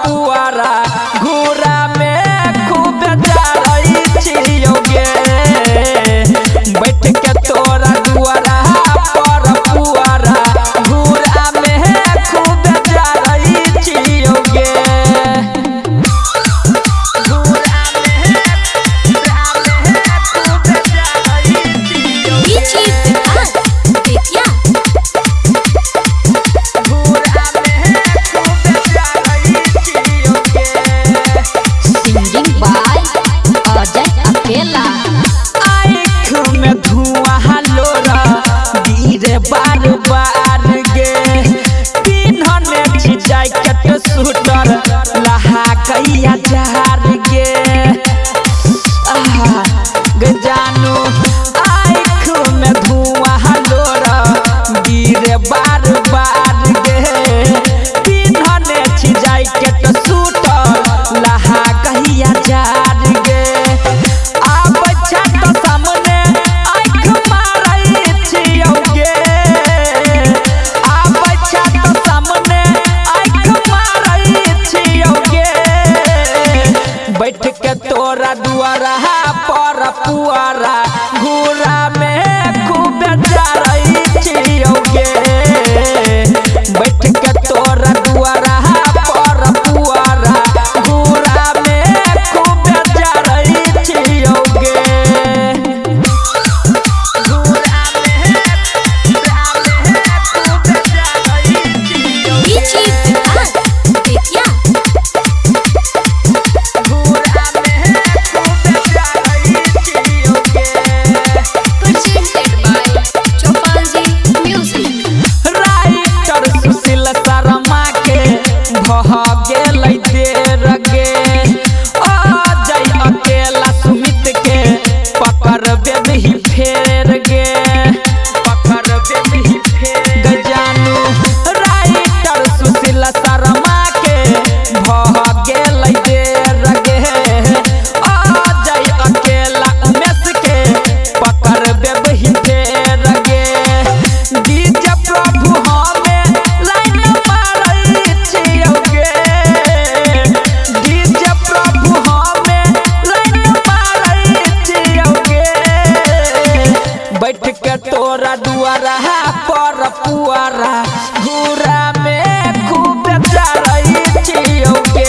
पुआरा घूरा में खूब जाई छियोगे बैठ के तोरा दुआरा पर पुआरा घूरा में खूब जाई छियोगे बार बार गे पिन्हने छी जैकेट स्वेटर लहा कैया जार गे जानू आँख में धुआं लोरा गिरे बार बार गे पिन्हने छी जैकेट स्वेटर लहा कैया जार गे अब छत सामने बैठ के तोरा दुआरा पर पुआरा घूरा में खूब जाई छियोगे बैठ के तोरा दुआरा पर पुआरा घूरा में खूब जाई छियोगे गेलै देर गे आ जाई अकेला सुमित के पकड़ बेबी फेर गे पकड़ बेबी फेर गजानू राइटर सुशील शर्मा के गेलै देर गे आ जाई अकेला उमेश के पकड़ बेबी फेर गे डीजे प्रभु हमें लाइन मारै छियोगे बैठ के तोरा दुआरा पर पुआरा घूरा में खूब जाई छियोगे।